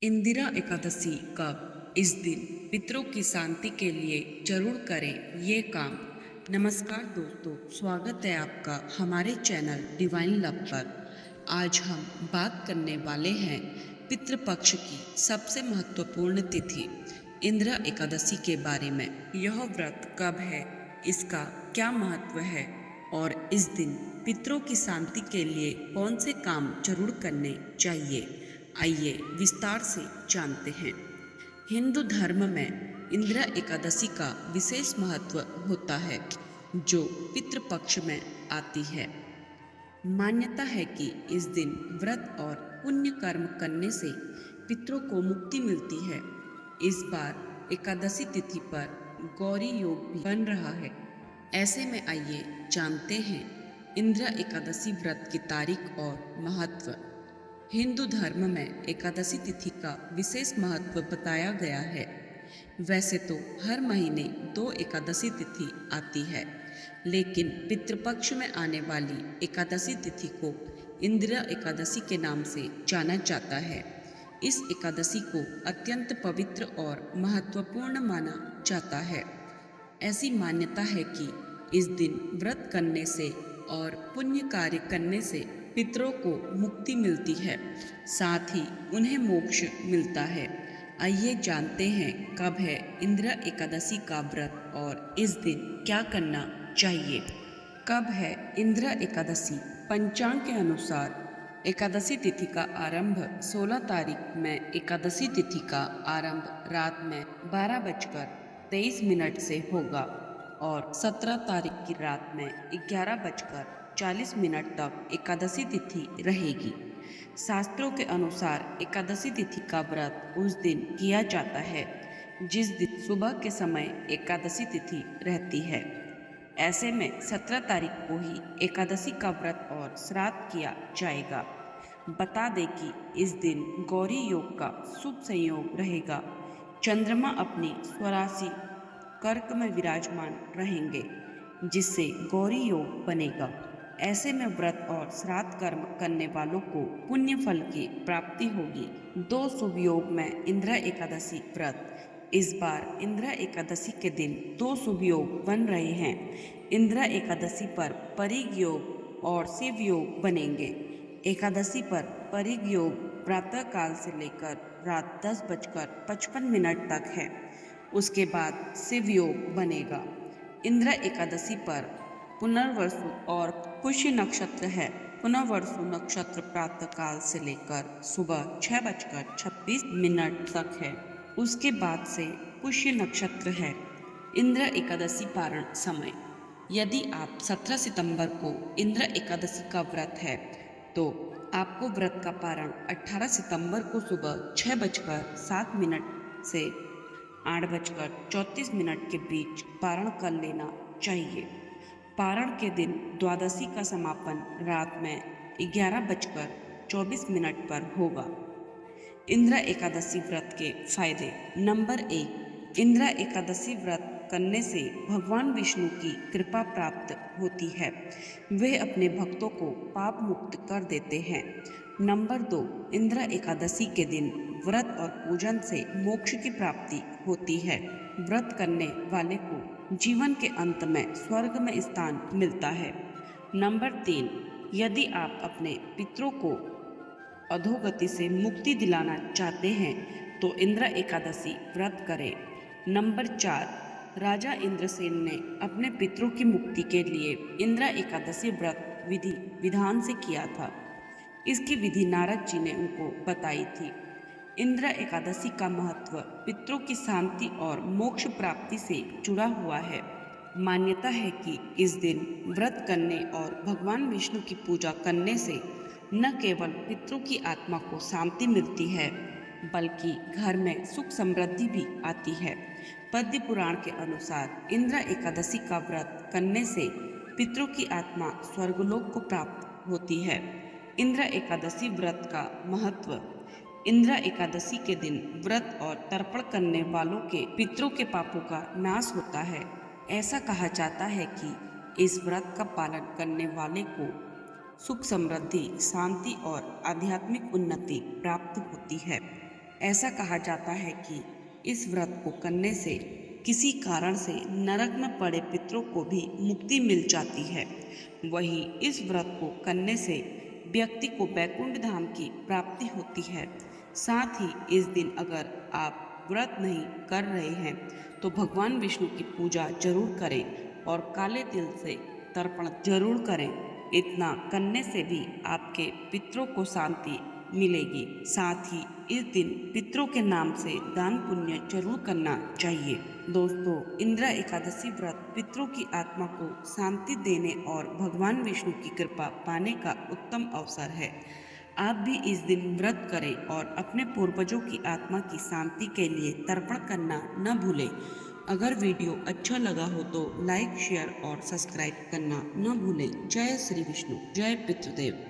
इंदिरा एकादशी कब? इस दिन पितरों की शांति के लिए जरूर करें ये काम। नमस्कार दोस्तों, स्वागत है आपका हमारे चैनल डिवाइन लव पर। आज हम बात करने वाले हैं पितृपक्ष की सबसे महत्वपूर्ण तिथि इंदिरा एकादशी के बारे में। यह व्रत कब है, इसका क्या महत्व है और इस दिन पितरों की शांति के लिए कौन से काम जरूर करने चाहिए, आइए विस्तार से जानते हैं। हिंदू धर्म में इंदिरा एकादशी का विशेष महत्व होता है जो पितृपक्ष में आती है। मान्यता है कि इस दिन व्रत और पुण्य कर्म करने से पितरों को मुक्ति मिलती है। इस बार एकादशी तिथि पर गौरी योग भी बन रहा है। ऐसे में आइए जानते हैं इंदिरा एकादशी व्रत की तारीख और महत्व। हिंदू धर्म में एकादशी तिथि का विशेष महत्व बताया गया है। वैसे तो हर महीने 2 एकादशी तिथि आती है, लेकिन पितृपक्ष में आने वाली एकादशी तिथि को इंदिरा एकादशी के नाम से जाना जाता है। इस एकादशी को अत्यंत पवित्र और महत्वपूर्ण माना जाता है। ऐसी मान्यता है कि इस दिन व्रत करने से और पुण्य कार्य करने से पितरों को मुक्ति मिलती है, साथ ही उन्हें मोक्ष मिलता है। आइए जानते हैं कब है इंदिरा एकादशी का व्रत और इस दिन क्या करना चाहिए। कब है इंदिरा एकादशी? पंचांग के अनुसार एकादशी तिथि का आरंभ 16 तारीख में एकादशी तिथि का आरंभ रात में 12:23 से होगा और 17 तारीख की रात में 11:40 तक एकादशी तिथि रहेगी। शास्त्रों के अनुसार एकादशी तिथि का व्रत उस दिन किया जाता है जिस दिन सुबह के समय एकादशी तिथि रहती है। ऐसे में 17 तारीख को ही एकादशी का व्रत और श्राद्ध किया जाएगा। बता दें कि इस दिन गौरी योग का शुभ संयोग रहेगा। चंद्रमा अपनी स्वराशि कर्क में विराजमान रहेंगे, जिससे गौरी योग बनेगा। ऐसे में व्रत और श्राद्ध कर्म करने वालों को पुण्य फल की प्राप्ति होगी। 2 शुभ योग में इंदिरा एकादशी व्रत। इस बार इंदिरा एकादशी के दिन 2 शुभ योग बन रहे हैं। इंदिरा एकादशी पर परिग योग और शिव योग बनेंगे। एकादशी पर परिग योग प्रातः काल से लेकर रात 10:55 तक है। उसके बाद शिव योग बनेगा। इंदिरा एकादशी पर पुनर्वसु और पुष्य नक्षत्र है। पुनर्वसु नक्षत्र प्रातः काल से लेकर सुबह 6:26 तक है। उसके बाद से पुष्य नक्षत्र है। इंदिरा एकादशी पारण समय। यदि आप 17 सितंबर को इंदिरा एकादशी का व्रत है तो आपको व्रत का पारण 18 सितंबर को सुबह 6:07 से 8:34 के बीच पारण कर लेना चाहिए। पारण के दिन द्वादशी का समापन रात में 11:24 पर होगा। इंदिरा एकादशी व्रत के फायदे। नंबर 1, इंदिरा एकादशी व्रत करने से भगवान विष्णु की कृपा प्राप्त होती है। वे अपने भक्तों को पाप मुक्त कर देते हैं। नंबर 2, इंदिरा एकादशी के दिन व्रत और पूजन से मोक्ष की प्राप्ति होती है। व्रत करने वाले को जीवन के अंत में स्वर्ग में स्थान मिलता है। नंबर 3, यदि आप अपने पितरों को अधोगति से मुक्ति दिलाना चाहते हैं तो इंदिरा एकादशी व्रत करें। नंबर 4, राजा इंद्रसेन ने अपने पितरों की मुक्ति के लिए इंदिरा एकादशी व्रत विधि विधान से किया था। इसकी विधि नारद जी ने उनको बताई थी। इंदिरा एकादशी का महत्व पितरों की शांति और मोक्ष प्राप्ति से जुड़ा हुआ है। मान्यता है कि इस दिन व्रत करने और भगवान विष्णु की पूजा करने से न केवल पितरों की आत्मा को शांति मिलती है, बल्कि घर में सुख समृद्धि भी आती है। पद्म पुराण के अनुसार इंदिरा एकादशी का व्रत करने से पितरों की आत्मा स्वर्गलोक को प्राप्त होती है। इंदिरा एकादशी व्रत का महत्व। इंदिरा एकादशी के दिन व्रत और तर्पण करने वालों के पितरों के पापों का नाश होता है। ऐसा कहा जाता है कि इस व्रत का पालन करने वाले को सुख समृद्धि, शांति और आध्यात्मिक उन्नति प्राप्त होती है। ऐसा कहा जाता है कि इस व्रत को करने से किसी कारण से नरक में पड़े पितरों को भी मुक्ति मिल जाती है। वहीं इस व्रत को करने से व्यक्ति को वैकुंठ धाम की प्राप्ति होती है। साथ ही इस दिन अगर आप व्रत नहीं कर रहे हैं तो भगवान विष्णु की पूजा जरूर करें और काले तिल से तर्पण जरूर करें। इतना करने से भी आपके पितरों को शांति मिलेगी। साथ ही इस दिन पितरों के नाम से दान पुण्य जरूर करना चाहिए। दोस्तों, इंदिरा एकादशी व्रत पितरों की आत्मा को शांति देने और भगवान विष्णु की कृपा पाने का उत्तम अवसर है। आप भी इस दिन व्रत करें और अपने पूर्वजों की आत्मा की शांति के लिए तर्पण करना न भूलें। अगर वीडियो अच्छा लगा हो तो लाइक, शेयर और सब्सक्राइब करना न भूलें। जय श्री विष्णु, जय पितृदेव।